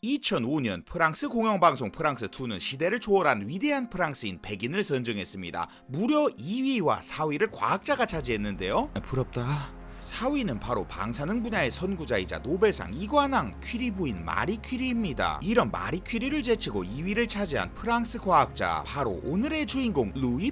2005년 프랑스 공영방송 프랑스2는 시대를 초월한 위대한 프랑스인 100인을 선정했습니다. 무려 2위와 4위를 과학자가 차지했는데요. 부럽다. 4위는 바로 방사능 분야의 선구자이자 노벨상 이관왕 퀴리 부인 마리 퀴리입니다. 이런 마리 퀴리를 제치고 2위를 차지한 프랑스 과학자, 바로 오늘의 주인공 루이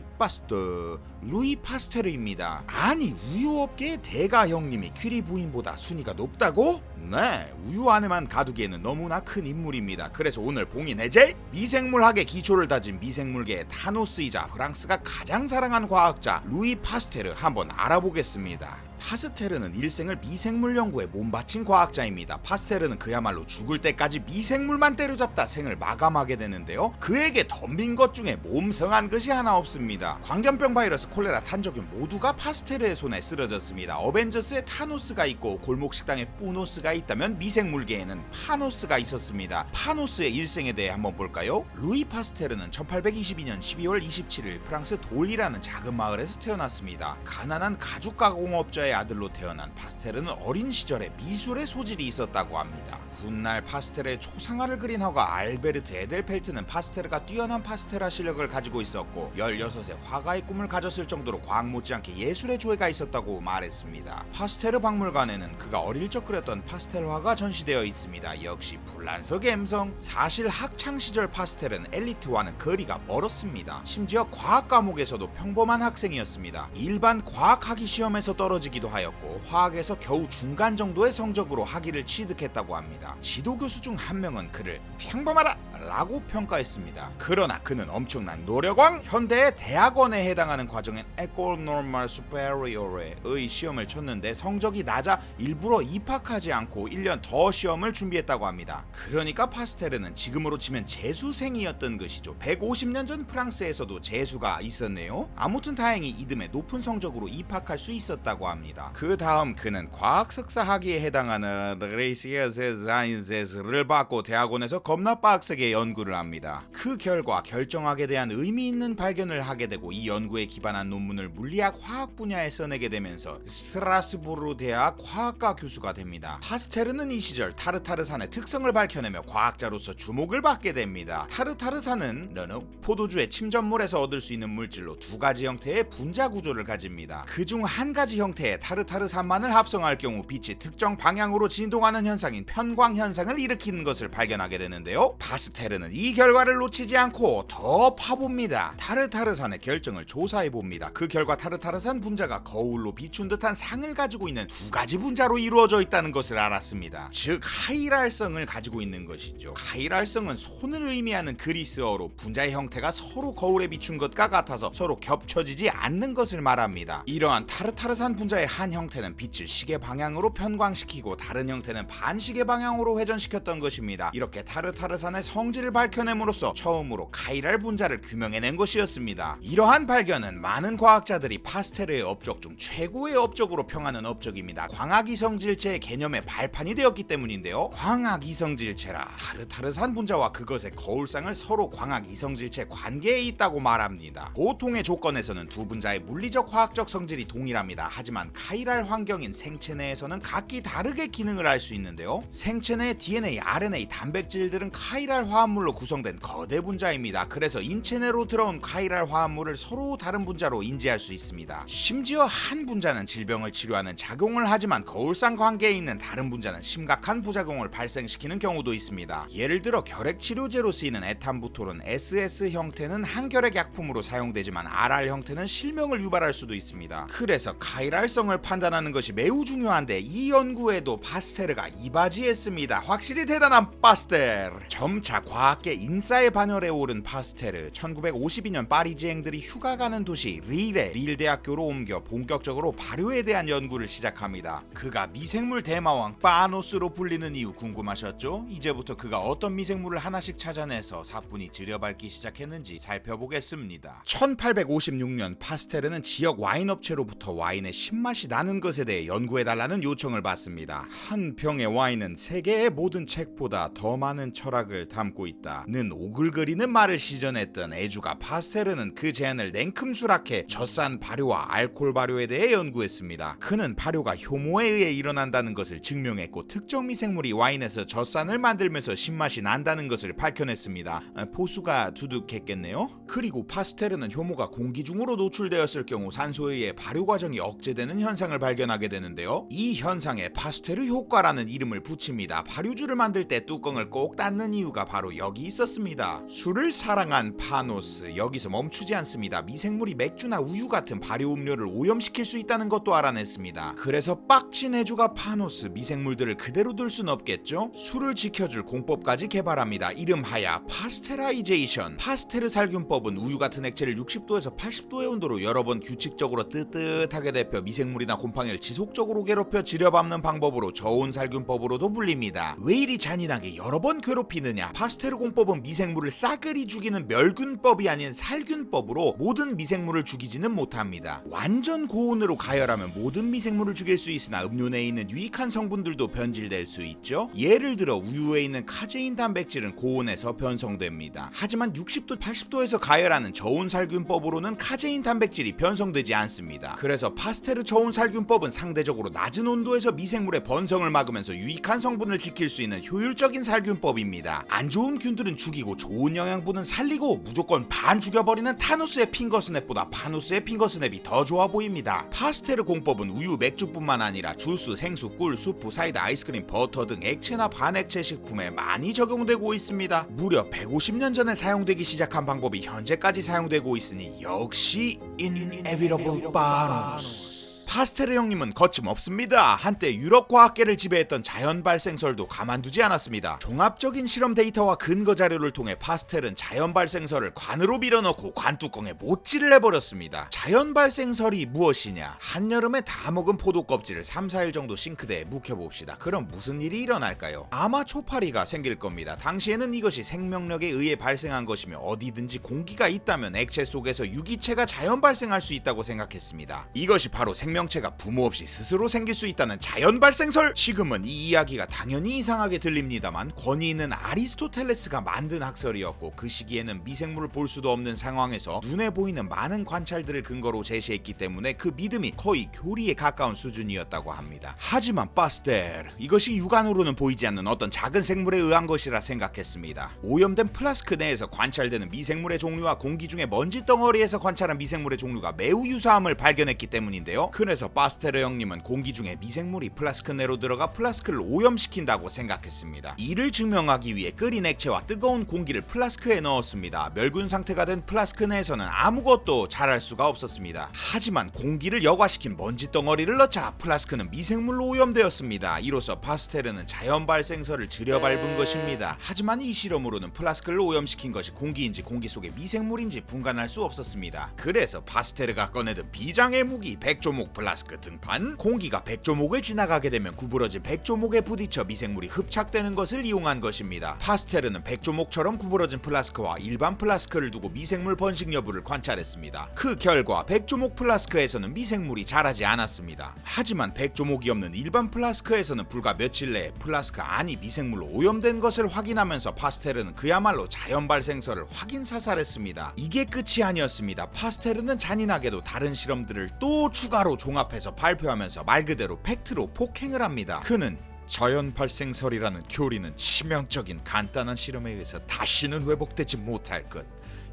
파스테르입니다. 아니, 우유업계의 대가 형님이 퀴리 부인보다 순위가 높다고? 네, 우유 안에만 가두기에는 너무나 큰 인물입니다. 그래서 오늘 봉인 해제, 미생물학의 기초를 다진 미생물계의 타노스이자 프랑스가 가장 사랑한 과학자 루이 파스테르 한번 알아보겠습니다. 파스테르는 일생을 미생물 연구에 몸바친 과학자입니다. 파스테르는 그야말로 죽을 때까지 미생물만 때려잡다 생을 마감하게 되는데요. 그에게 덤빈 것 중에 몸성한 것이 하나 없습니다. 광견병, 바이러스, 콜레라, 탄저균 모두가 파스테르의 손에 쓰러졌습니다. 어벤져스에 타노스가 있고 골목식당에 뿌노스가 있다면 미생물계에는 파노스가 있었습니다. 파노스의 일생에 대해 한번 볼까요? 루이 파스테르는 1822년 12월 27일 프랑스 돌이라는 작은 마을에서 태어났습니다. 가난한 가죽 가공업자의 아들로 태어난 파스테르는 어린 시절에 미술의 소질이 있었다고 합니다. 훗날 파스테르의 초상화를 그린 화가 알베르트 에델펠트는 파스테르가 뛰어난 파스텔화 실력을 가지고 있었고 16세 화가의 꿈을 가졌을 정도로 과학 못지않게 예술의 조예가 있었다고 말했습니다. 파스테르 박물관에는 그가 어릴 적 그렸던 파스텔화가 전시되어 있습니다. 역시 불란서 감성. 사실 학창 시절 파스텔은 엘리트와는 거리가 멀었습니다. 심지어 과학 과목에서도 평범한 학생이었습니다. 일반 과학학위 시험에서 떨어지기도 하였고 화학에서 겨우 중간 정도의 성적으로 학위를 취득했다고 합니다. 지도교수 중 한 명은 그를 평범하다 라고 평가했습니다. 그러나 그는 엄청난 노력왕, 현대의 대학원에 해당하는 과정인 École Normale Supérieur의 시험을 쳤는데 성적이 낮아 일부러 입학하지 않고 1년 더 시험을 준비했다고 합니다. 그러니까 파스테르는 지금으로 치면 재수생이었던 것이죠. 150년 전 프랑스에서도 재수가 있었네요. 아무튼 다행히 이듬해 높은 성적으로 입학할 수 있었다고 합니다. 그 다음 그는 과학 석사 학위에 해당하는 레이시에스 사이언스를 받고 대학원에서 겁나 빡세게 연구를 합니다. 그 결과 결정학에 대한 의미 있는 발견을 하게 되고 이 연구에 기반한 논문을 물리학 화학 분야에 써내게 되면서 스트라스부르 대학 화학과 교수가 됩니다. 파스테르는 이 시절 타르타르산의 특성을 밝혀내며 과학자로서 주목을 받게 됩니다. 타르타르산은 포도주의 침전물에서 얻을 수 있는 물질로 두 가지 형태의 분자 구조를 가집니다. 그중 한 가지 형태의 타르타르산만을 합성할 경우 빛이 특정 방향으로 진동하는 현상인 편광 현상을 일으키는 것을 발견하게 되는데요. 파스테르는 이 결과를 놓치지 않고 더 파봅니다. 타르타르산의 결정을 조사해봅니다. 그 결과 타르타르산 분자가 거울로 비춘 듯한 상을 가지고 있는 두 가지 분자로 이루어져 있다는 것을 알았습니다. 즉 하이랄성을 가지고 있는 것이죠. 하이랄성은 손을 의미하는 그리스어로 분자의 형태가 서로 거울에 비춘 것과 같아서 서로 겹쳐지지 않는 것을 말합니다. 이러한 타르타르산 분자의 한 형태는 빛을 시계 방향으로 편광시키고 다른 형태는 반시계 방향으로 회전시켰던 것입니다. 이렇게 타르타르산의 성질을 밝혀냄으로써 처음으로 카이랄 분자를 규명해낸 것이었습니다. 이러한 발견은 많은 과학자들이 파스테르의 업적 중 최고의 업적으로 평하는 업적입니다. 광학이성질체의 개념의 발판이 되었기 때문인데요. 광학이성질체라 타르타르산 분자와 그것의 거울상을 서로 광학이성질체 관계에 있다고 말합니다. 보통의 조건에서는 두 분자의 물리적 화학적 성질이 동일합니다. 하지만 카이랄 환경인 생체 내에서는 각기 다르게 기능을 할 수 있는데요. 생체 내의 DNA, RNA, 단백질들은 카이랄 화합물로 구성된 거대 분자입니다. 그래서 인체 내로 들어온 카이랄 화합물을 서로 다른 분자로 인지할 수 있습니다. 심지어 한 분자는 질병을 치료하는 작용을 하지만 거울상 관계에 있는 다른 분자는 심각한 부작용을 발생시키는 경우도 있습니다. 예를 들어 결핵 치료제로 쓰이는 에탄부톨은 SS 형태는 항결핵 약품으로 사용되지만 RR 형태는 실명을 유발할 수도 있습니다. 그래서 카이랄성을 판단하는 것이 매우 중요한데 이 연구에도 파스테르가 이바지했습니다. 확실히 대단한 파스테르. 점차 과학계 인싸의 반열에 오른 파스테르. 1952년 파리지앵들이 휴가 가는 도시 릴 대학교로 옮겨 본격적으로 발효에 대한 연구를 시작합니다. 그가 미생물 대마왕 파노스로 불리는 이유 궁금하셨죠? 이제부터 그가 어떤 미생물을 하나씩 찾아내서 사뿐히 들여밟기 시작했는지 살펴보겠습니다. 1856년 파스테르는 지역 와인 업체로부터 와인의 신맛이 나는 것에 대해 연구해달라는 요청을 받습니다. 한 병의 와인은 세계의 모든 책보다 더 많은 철학을 담고 담고 있다는 오글거리는 말을 시전했던 애주가 파스테르는 그 제안을 냉큼 수락해 젖산 발효와 알코올 발효에 대해 연구했습니다. 그는 발효가 효모에 의해 일어난다는 것을 증명했고 특정 미생물이 와인에서 젖산을 만들면서 신맛이 난다는 것을 밝혀냈습니다. 보수가 두둑했겠네요. 그리고 파스테르는 효모가 공기 중으로 노출되었을 경우 산소에 의해 발효 과정이 억제되는 현상을 발견하게 되는데요. 이 현상에 파스테르 효과라는 이름을 붙입니다. 발효주를 만들 때 뚜껑을 꼭 닫는 이유가 바로 여기 있었습니다. 술을 사랑한 파노스, 여기서 멈추지 않습니다. 미생물이 맥주나 우유 같은 발효 음료를 오염시킬 수 있다는 것도 알아냈습니다. 그래서 빡친 애주가 파노스, 미생물들을 그대로 둘 순 없겠죠? 술을 지켜줄 공법까지 개발합니다. 이름하여 파스테라이제이션. 파스테르 살균법은 우유 같은 액체를 60도에서 80도의 온도로 여러 번 규칙적으로 뜨뜻하게 데펴 미생물이나 곰팡이를 지속적으로 괴롭혀 지려밟는 방법으로 저온 살균법으로도 불립니다. 왜 이리 잔인하게 여러 번 괴롭히느냐? 파스테르 공법은 미생물을 싸그리 죽이는 멸균법이 아닌 살균법으로 모든 미생물을 죽이지는 못합니다. 완전 고온으로 가열하면 모든 미생물을 죽일 수 있으나 음료 내에 있는 유익한 성분들도 변질될 수 있죠. 예를 들어 우유에 있는 카제인 단백질은 고온에서 변성됩니다. 하지만 60도, 80도에서 가열하는 저온 살균법으로는 카제인 단백질이 변성되지 않습니다. 그래서 파스테르 저온 살균법은 상대적으로 낮은 온도에서 미생물의 번성을 막으면서 유익한 성분을 지킬 수 있는 효율적인 살균법입니다. 안 좋은 균들은 죽이고 좋은 영양분은 살리고 무조건 반 죽여버리는 타노스의 핑거스냅보다 파노스의 핑거스냅이 더 좋아 보입니다. 파스테르 공법은 우유, 맥주뿐만 아니라 주스, 생수, 꿀, 수프, 사이다, 아이스크림, 버터 등 액체나 반액체 식품에 많이 적용되고 있습니다. 무려 150년 전에 사용되기 시작한 방법이 현재까지 사용되고 있으니 역시 inevitable balance. 파스테르 형님은 거침없습니다. 한때 유럽 과학계를 지배했던 자연 발생설도 가만두지 않았습니다. 종합적인 실험 데이터와 근거 자료를 통해 파스테르는 자연 발생설을 관으로 밀어넣고 관뚜껑에 못질을 해버렸습니다. 자연 발생설이 무엇이냐? 한여름에 다 먹은 포도 껍질을 3-4일 정도 싱크대에 묵혀봅시다. 그럼 무슨 일이 일어날까요? 아마 초파리가 생길 겁니다. 당시에는 이것이 생명력에 의해 발생한 것이며 어디든지 공기가 있다면 액체 속에서 유기체가 자연 발생할 수 있다고 생각했습니다. 이것이 바로 생명체가 부모 없이 스스로 생길 수 있다는 자연 발생설. 지금은 이 이야기가 당연히 이상하게 들립니다만 권위 있는 아리스토텔레스가 만든 학설이었고 그 시기에는 미생물을 볼 수도 없는 상황에서 눈에 보이는 많은 관찰들을 근거로 제시했기 때문에 그 믿음이 거의 교리에 가까운 수준이었다고 합니다. 하지만 파스테르, 이것이 육안으로는 보이지 않는 어떤 작은 생물에 의한 것이라 생각했습니다. 오염된 플라스크 내에서 관찰되는 미생물의 종류와 공기 중의 먼지 덩어리에서 관찰한 미생물의 종류가 매우 유사함을 발견했기 때문인데요. 그래서 파스테르 형님은 공기 중에 미생물이 플라스크 내로 들어가 플라스크를 오염시킨다고 생각했습니다. 이를 증명하기 위해 끓인 액체와 뜨거운 공기를 플라스크에 넣었습니다. 멸균 상태가 된 플라스크 내에서는 아무것도 자랄 수가 없었습니다. 하지만 공기를 여과시킨 먼지 덩어리를 넣자 플라스크는 미생물로 오염되었습니다. 이로써 파스테르는 자연 발생설을 들여밟은 것입니다. 하지만 이 실험으로는 플라스크를 오염시킨 것이 공기인지 공기 속의 미생물인지 분간할 수 없었습니다. 그래서 파스테르가 꺼내든 비장의 무기 백조목 플라스크 등판. 공기가 백조목을 지나가게 되면 구부러진 백조목에 부딪혀 미생물이 흡착되는 것을 이용한 것입니다. 파스테르는 백조목처럼 구부러진 플라스크와 일반 플라스크를 두고 미생물 번식 여부를 관찰했습니다. 그 결과 백조목 플라스크에서는 미생물이 자라지 않았습니다. 하지만 백조목이 없는 일반 플라스크에서는 불과 며칠 내에 플라스크 안이 미생물로 오염된 것을 확인하면서 파스테르는 그야말로 자연 발생설을 확인 사살했습니다. 이게 끝이 아니었습니다. 파스테르는 잔인하게도 다른 실험들을 또 추가로 종합해서 발표하면서 말 그대로 팩트로 폭행을 합니다. 그는 자연 발생설이라는 교리는 치명적인 간단한 실험에 의해서 다시는 회복되지 못할 것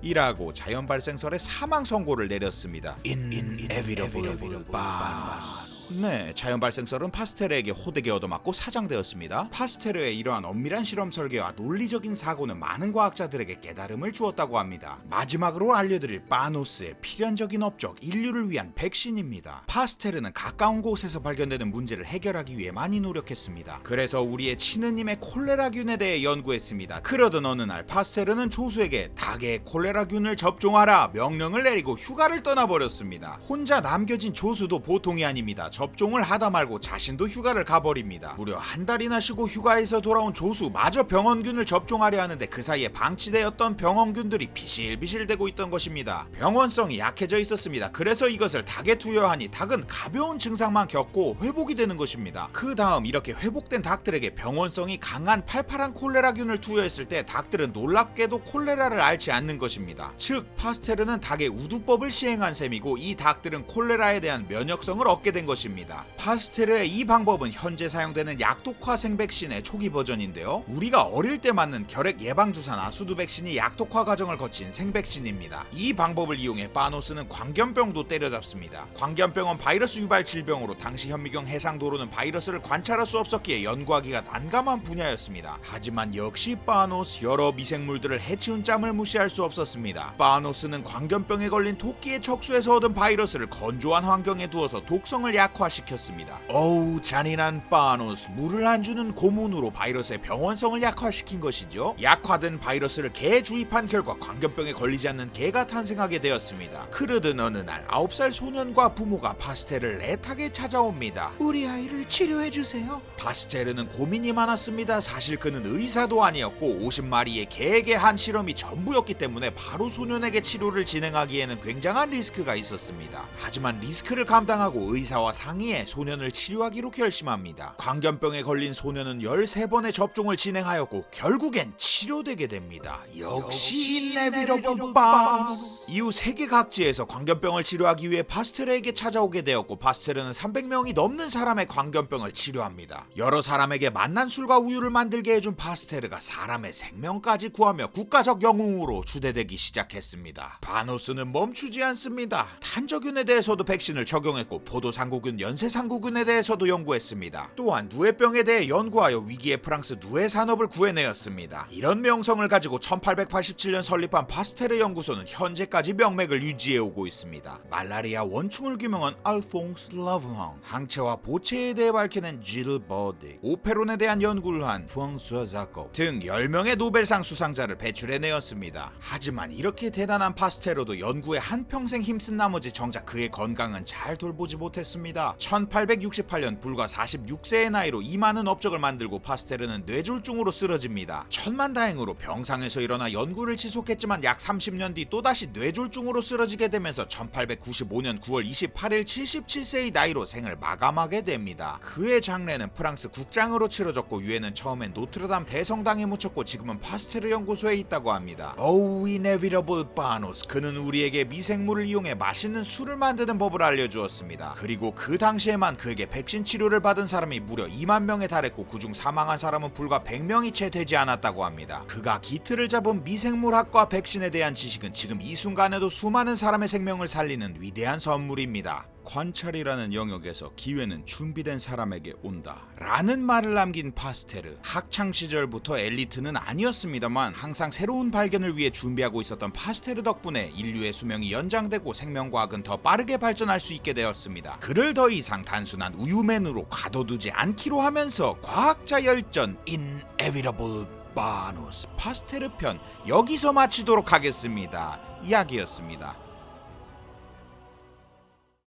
이라고 자연 발생설의 사망 선고를 내렸습니다. Inevitable balance. 네, 자연 발생설은 파스테르에게 호되게 얻어맞고 사장되었습니다. 파스테르의 이러한 엄밀한 실험 설계와 논리적인 사고는 많은 과학자들에게 깨달음을 주었다고 합니다. 마지막으로 알려드릴 파노스의 필연적인 업적, 인류를 위한 백신입니다. 파스테르는 가까운 곳에서 발견되는 문제를 해결하기 위해 많이 노력했습니다. 그래서 우리의 친느님의 콜레라균에 대해 연구했습니다. 그러던 어느 날 파스테르는 조수에게 닭의 콜레라균을 접종하라 명령을 내리고 휴가를 떠나버렸습니다. 혼자 남겨진 조수도 보통이 아닙니다. 접종을 하다 말고 자신도 휴가를 가버립니다. 무려 한 달이나 쉬고 휴가에서 돌아온 조수 마저 병원균을 접종하려 하는데 그 사이에 방치되었던 병원균들이 비실비실대고 있던 것입니다. 병원성이 약해져 있었습니다. 그래서 이것을 닭에 투여하니 닭은 가벼운 증상만 겪고 회복이 되는 것입니다. 그 다음 이렇게 회복된 닭들에게 병원성이 강한 팔팔한 콜레라균을 투여했을 때 닭들은 놀랍게도 콜레라를 앓지 않는 것입니다. 즉 파스테르는 닭의 우두법을 시행한 셈이고 이 닭들은 콜레라에 대한 면역성을 얻게 된 것입니다. 파스테르의 이 방법은 현재 사용되는 약독화 생백신의 초기 버전인데요. 우리가 어릴 때 맞는 결핵 예방주사나 수두 백신이 약독화 과정을 거친 생백신입니다. 이 방법을 이용해 바노스는 광견병도 때려잡습니다. 광견병은 바이러스 유발 질병으로 당시 현미경 해상도로는 바이러스를 관찰할 수 없었기에 연구하기가 난감한 분야였습니다. 하지만 역시 바노스 여러 미생물들을 해치운 짬을 무시할 수 없었습니다. 바노스는 광견병에 걸린 토끼의 척수에서 얻은 바이러스를 건조한 환경에 두어서 독성을 약화시켰습니다. 어우 잔인한 바노스, 물을 안 주는 고문으로 바이러스의 병원성을 약화시킨 것이죠. 약화된 바이러스를 개에 주입한 결과 광견병에 걸리지 않는 개가 탄생하게 되었습니다. 그러던 어느 날 9살 소년과 부모가 파스테르를 애타게 찾아옵니다. 우리 아이를 치료해주세요. 파스테르는 고민이 많았습니다. 사실 그는 의사도 아니었고 50마리의 개에게 한 실험이 전부였기 때문에 바로 소년에게 치료를 진행하기에는 굉장한 리스크가 있었습니다. 하지만 리스크를 감당하고 의사와 상의해 소년을 치료하기로 결심합니다. 광견병에 걸린 소년은 13번의 접종을 진행하였고 결국엔 치료되게 됩니다. 역시 inevitable bounce. 이후 세계 각지에서 광견병을 치료하기 위해 파스테르에게 찾아오게 되었고 파스테르는 300명이 넘는 사람의 광견병을 치료합니다. 여러 사람에게 맛난 술과 우유를 만들게 해준 파스테르가 사람의 생명까지 구하며 국가적 영웅으로 추대되기 시작했습니다. 바노스는 멈추지 않습니다. 탄저균에 대해서도 백신을 적용했고 포도상구균, 연쇄상구균에 대해서도 연구했습니다. 또한 누에병에 대해 연구하여 위기의 프랑스 누에 산업을 구해내었습니다. 이런 명성을 가지고 1887년 설립한 파스테르 연구소는 현재까지 명맥을 유지해오고 있습니다. 말라리아 원충을 규명한 알퐁스 라브랑, 항체와 보체에 대해 밝혀낸 질 버디, 오페론에 대한 연구를 한 프랑스와 자콥 등 10명의 노벨상 수상자를 배출해내었습니다. 하지만 이렇게 대단한 파스테르도 연구에 한평생 힘쓴 나머지 정작 그의 건강은 잘 돌보지 못했습니다. 1868년 불과 46세의 나이로 이 많은 업적을 만들고 파스테르는 뇌졸중으로 쓰러집니다. 천만다행으로 병상에서 일어나 연구를 지속했지만 약 30년 뒤 또다시 뇌졸중으로 쓰러지게 되면서 1895년 9월 28일 77세의 나이로 생을 마감하게 됩니다. 그의 장례는 프랑스 국장으로 치러졌고 유해는 처음엔 노트르담 대성당에 묻혔고 지금은 파스테르 연구소에 있다고 합니다. Oh inevitable 바노스, 그는 우리에게 미생물을 이용해 맛있는 술을 만드는 법을 알려주었습니다. 그리고 그 당시에만 그에게 백신 치료를 받은 사람이 무려 2만 명에 달했고 그중 사망한 사람은 불과 100명이 채 되지 않았다고 합니다. 그가 기틀을 잡은 미생물학과 백신에 대한 지식은 지금 이 순간에도 수많은 사람의 생명을 살리는 위대한 선물입니다. 관찰이라는 영역에서 기회는 준비된 사람에게 온다 라는 말을 남긴 파스테르. 학창시절부터 엘리트는 아니었습니다만 항상 새로운 발견을 위해 준비하고 있었던 파스테르 덕분에 인류의 수명이 연장되고 생명과학은 더 빠르게 발전할 수 있게 되었습니다. 그를 더 이상 단순한 우유맨으로 가둬두지 않기로 하면서 과학자 열전 inevitable 바노스 파스테르 편 여기서 마치도록 하겠습니다. 이야기였습니다.